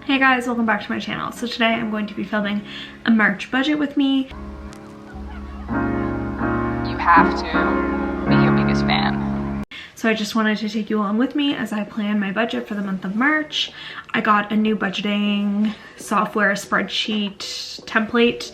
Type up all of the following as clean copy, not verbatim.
Hey guys, welcome back to my channel. So today I'm going to be filming a March budget with me. You have to be your biggest fan. So I just wanted to take you along with me as I plan my budget for the month of March. I got a new budgeting software spreadsheet template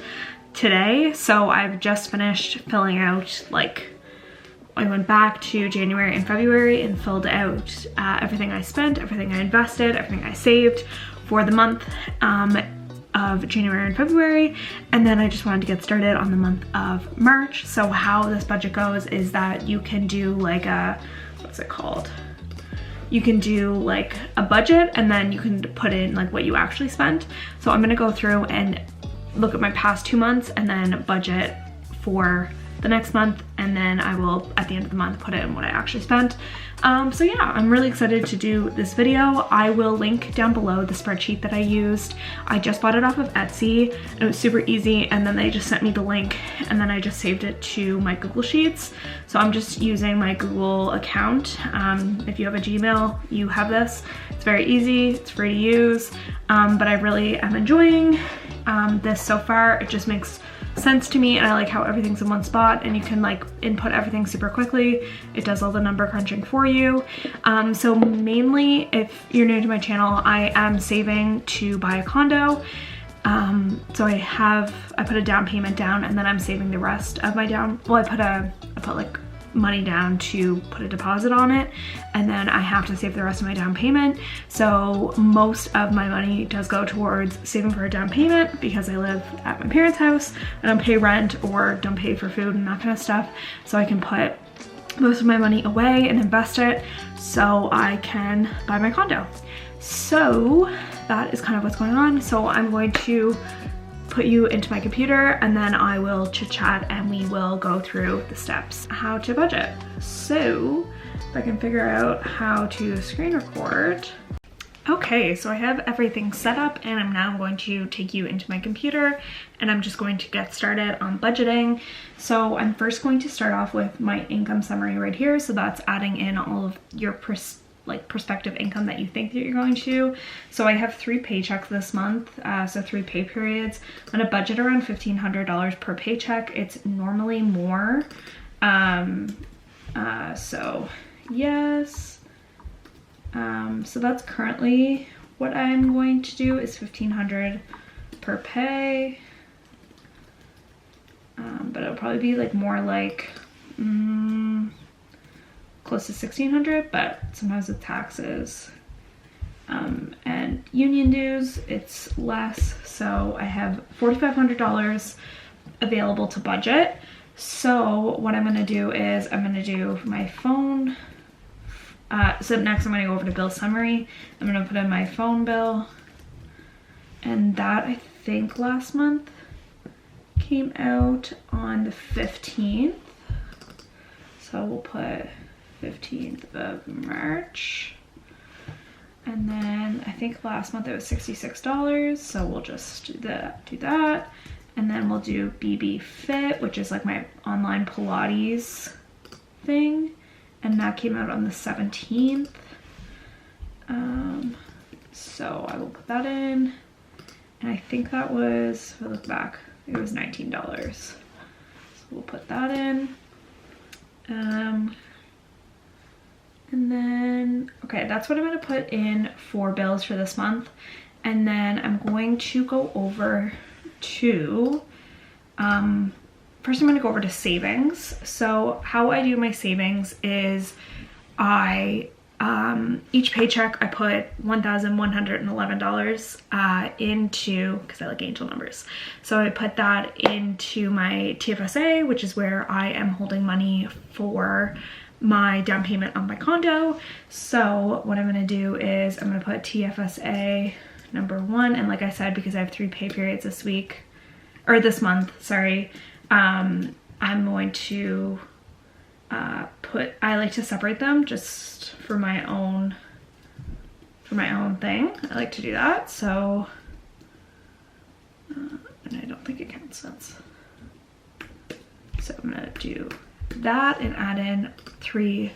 today. So I've just finished filling out, I went back to January and February and filled out everything I spent, everything I invested, everything I saved for the month of January and February, and then I just wanted to get started on the month of March. So how this budget goes is that you can do like a, what's it called? You can do like a budget and then you can put in like what you actually spent. So I'm gonna go through and look at my past 2 months and then budget for the next month, and then I will at the end of the month put in what I actually spent. So yeah, I'm really excited to do this video. I will link down below the spreadsheet that I used. I just bought it off of Etsy. It was super easy, and then they just sent me the link and then I just saved it to my Google Sheets. So I'm just using my Google account. If you have a Gmail, you have this. It's very easy, it's free to use, but I really am enjoying this so far. It just makes sense to me, and I like how everything's in one spot and you can like input everything super quickly. It does all the number crunching for you. So mainly, if you're new to my channel, I am saving to buy a condo. So I put a down payment down, and then I'm saving the rest of my down. Well, I put like money down to put a deposit on it, and then I have to save the rest of my down payment. So most of my money does go towards saving for a down payment because I live at my parents' house. I don't pay rent or don't pay for food and that kind of stuff. So I can put most of my money away and invest it so I can buy my condo. So that is kind of what's going on. So I'm going to put you into my computer and then I will chit chat and we will go through the steps how to budget. So if I can figure out how to screen record. Okay, so I have everything set up and I'm now going to take you into my computer and I'm just going to get started on budgeting. So I'm first going to start off with my income summary right here. So that's adding in all of your prospective income that you think that you're going to. So I have 3 paychecks this month, so 3 pay periods. I'm gonna budget around $1,500 per paycheck. It's normally more. So yes. So that's currently what I'm going to do is $1,500 per pay. But it'll probably be like more like close to $1,600, but sometimes with taxes and union dues, it's less. So I have $4,500 available to budget. So what I'm gonna do is I'm gonna do my phone. So next I'm gonna go over to bill summary. I'm gonna put in my phone bill, and that I think last month came out on the 15th. So we'll put 15th of March. And then I think last month it was $66. So we'll just do that. And then we'll do BB Fit, which is like my online Pilates thing. And that came out on the 17th. So I will put that in. And I think that was, if I look back, it was $19. So we'll put that in. And then, okay, that's what I'm gonna put in for bills for this month. And then I'm going to go over to, first I'm gonna go over to savings. So how I do my savings is each paycheck I put $1,111 into, because I like angel numbers. So I put that into my Tfsa, which is where I am holding money for my down payment on my condo. So what I'm gonna do is I'm gonna put Tfsa number 1, and like I said, because I have 3 pay periods this week, or this month, sorry, I'm going to I like to separate them just for my own thing. I like to do that. So and I don't think it counts sense. So I'm gonna do that and add in 3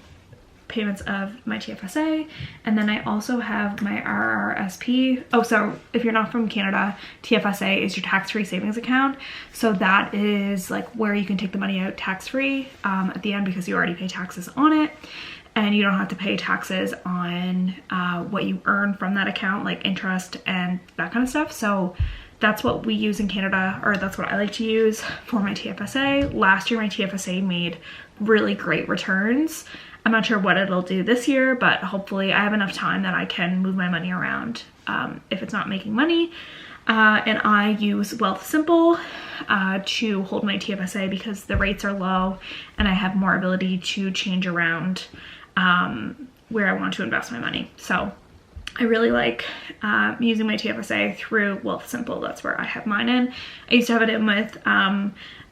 payments of my TFSA, and then I also have my RRSP. Oh, so if you're not from Canada, TFSA is your tax-free savings account. So that is like where you can take the money out tax-free at the end, because you already pay taxes on it, and you don't have to pay taxes on what you earn from that account, like interest and that kind of stuff. So that's what we use in Canada, or that's what I like to use for my TFSA. Last year, my TFSA made really great returns. I'm not sure what it'll do this year, but hopefully I have enough time that I can move my money around if it's not making money. And I use Wealthsimple to hold my TFSA because the rates are low and I have more ability to change around where I want to invest my money. So I really like using my TFSA through Wealthsimple. That's where I have mine in. I used to have it in with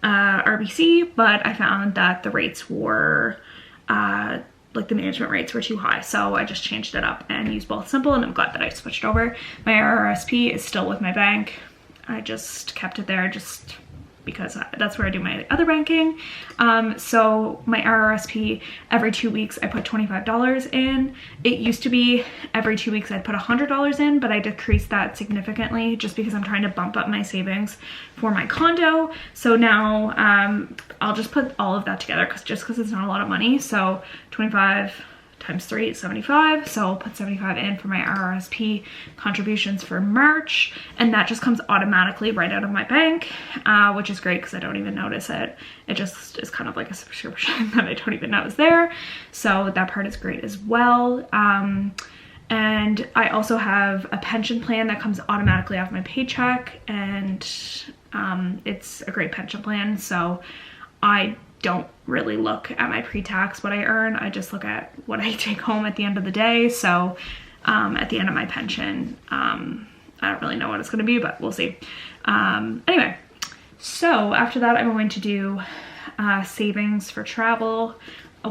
RBC, but I found that the rates were, like the management rates were too high. So I just changed it up and used Wealthsimple, and I'm glad that I switched over. My RRSP is still with my bank. I just kept it there just because that's where I do my other banking. So my RRSP, every 2 weeks I put $25 in. It used to be every 2 weeks I'd put $100 in, but I decreased that significantly just because I'm trying to bump up my savings for my condo. So now I'll just put all of that together because it's not a lot of money. So 25 times 3 is 75. So I'll put 75 in for my RRSP contributions for March, and that just comes automatically right out of my bank, which is great because I don't even notice it. It just is kind of like a subscription that I don't even know is there. So that part is great as well. And I also have a pension plan that comes automatically off my paycheck, and it's a great pension plan. So I don't really look at my pre-tax what I earn. I just look at what I take home at the end of the day. So at the end of my pension, I don't really know what it's going to be, but we'll see. Anyway, so after that, I'm going to do savings for travel.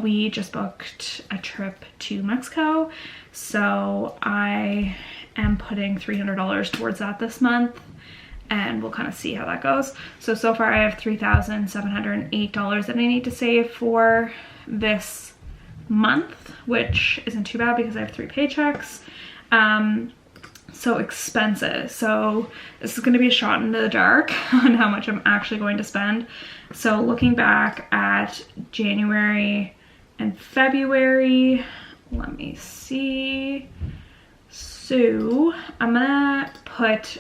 We just booked a trip to Mexico, so I am putting $300 towards that this month, and we'll kind of see how that goes. So far I have $3,708 that I need to save for this month, which isn't too bad because I have 3 paychecks. So expenses. So this is going to be a shot into the dark on how much I'm actually going to spend. So looking back at January and February, let me see. So I'm gonna put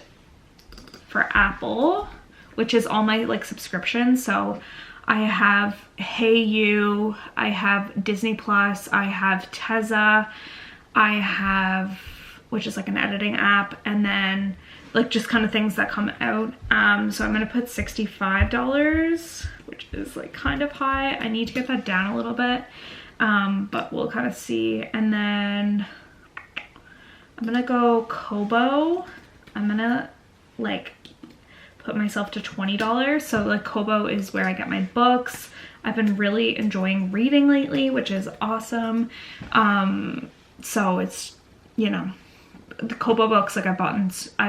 for Apple, which is all my like subscriptions. So I have HeyU, I have Disney Plus, I have Tfsa, I have, which is like an editing app, and then like just kind of things that come out. So I'm gonna put $65, which is like kind of high. I need to get that down a little bit, but we'll kind of see. And then I'm gonna go Kobo. I'm gonna like put myself to $20. So like Kobo is where I get my books. I've been really enjoying reading lately, which is awesome. So it's, you know, the Kobo books, like I've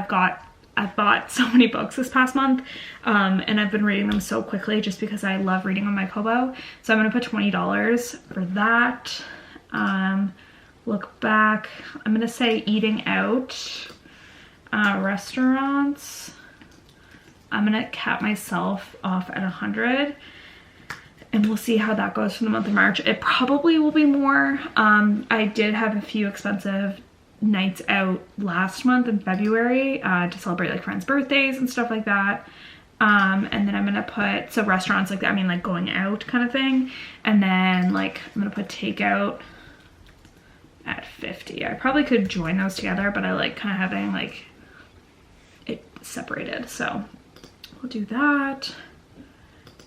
bought so many books this past month, and I've been reading them so quickly just because I love reading on my Kobo. So I'm gonna put $20 for that. Look back, I'm gonna say eating out, restaurants, I'm gonna cap myself off at 100, and we'll see how that goes for the month of March. It probably will be more. I did have a few expensive nights out last month in February to celebrate like friends' birthdays and stuff like that. And then I'm gonna put, so restaurants like that, I mean like going out kind of thing. And then like I'm gonna put takeout at 50. I probably could join those together, but I like kind of having like it separated. So we'll do that.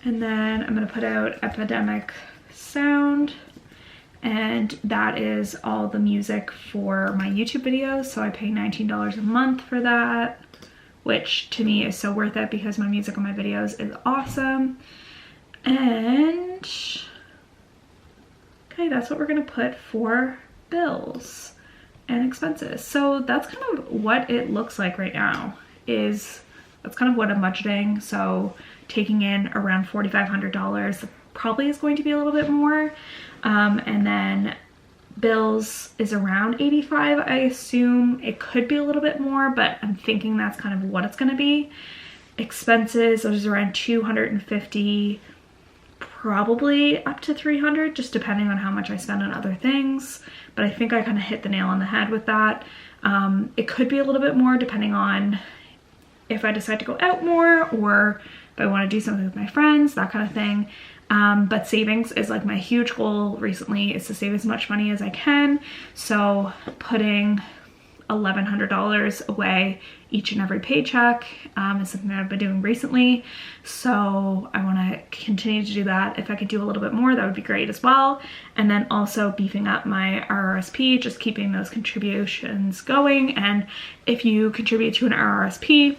And then I'm gonna put out Epidemic Sound, and that is all the music for my YouTube videos. So I pay $19 a month for that, which to me is so worth it because my music on my videos is awesome. And okay, that's what we're gonna put for bills and expenses. So that's kind of what it looks like right now. That's kind of what I'm budgeting. So taking in around $4,500 probably is going to be a little bit more. And then bills is around 85. I assume it could be a little bit more, but I'm thinking that's kind of what it's going to be. Expenses, those are around 250, probably up to 300, just depending on how much I spend on other things. But I think I kind of hit the nail on the head with that. It could be a little bit more depending on if I decide to go out more or if I want to do something with my friends, that kind of thing. But savings is like my huge goal recently, is to save as much money as I can. So putting $1,100 away each and every paycheck is something that I've been doing recently. So I want to continue to do that. If I could do a little bit more, that would be great as well. And then also beefing up my RRSP, just keeping those contributions going. And if you contribute to an RRSP,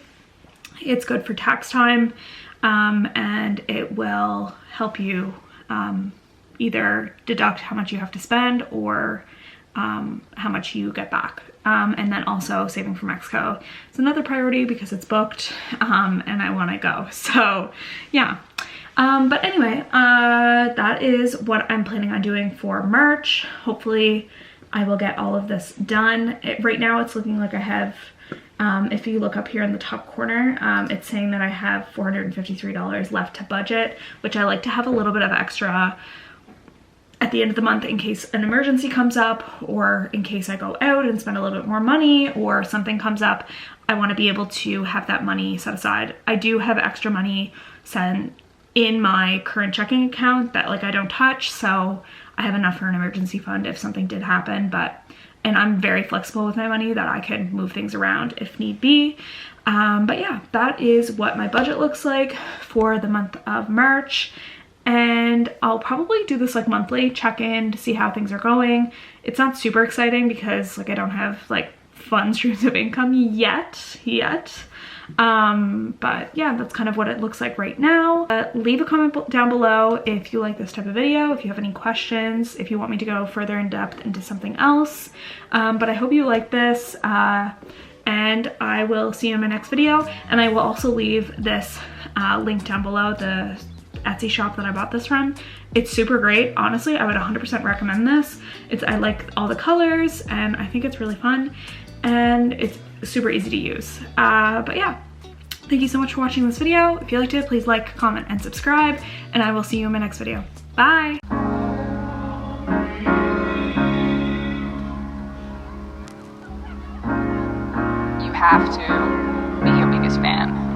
it's good for tax time, and it will help you either deduct how much you have to spend or how much you get back. And then also saving for Mexico. It's another priority because it's booked and I want to go. So yeah. But anyway, that is what I'm planning on doing for March. Hopefully I will get all of this done. Right now it's looking like I have, if you look up here in the top corner, it's saying that I have $453 left to budget, which I like to have a little bit of extra at the end of the month in case an emergency comes up, or in case I go out and spend a little bit more money or something comes up. I want to be able to have that money set aside. I do have extra money sent in my current checking account that like I don't touch, so I have enough for an emergency fund if something did happen. And I'm very flexible with my money, that I can move things around if need be. But yeah, that is what my budget looks like for the month of March. And I'll probably do this like monthly check-in to see how things are going. It's not super exciting because like I don't have like fun streams of income yet. But yeah, that's kind of what it looks like right now. Leave a comment down below if you like this type of video, if you have any questions, if you want me to go further in depth into something else. But I hope you like this, and I will see you in my next video. And I will also leave this link down below, the Etsy shop that I bought this from. It's super great. Honestly, I would 100% recommend this. I like all the colors and I think it's really fun and it's super easy to use. But yeah, thank you so much for watching this video. If you liked it, please like, comment, and subscribe, and I will see you in my next video. Bye! You have to be your biggest fan.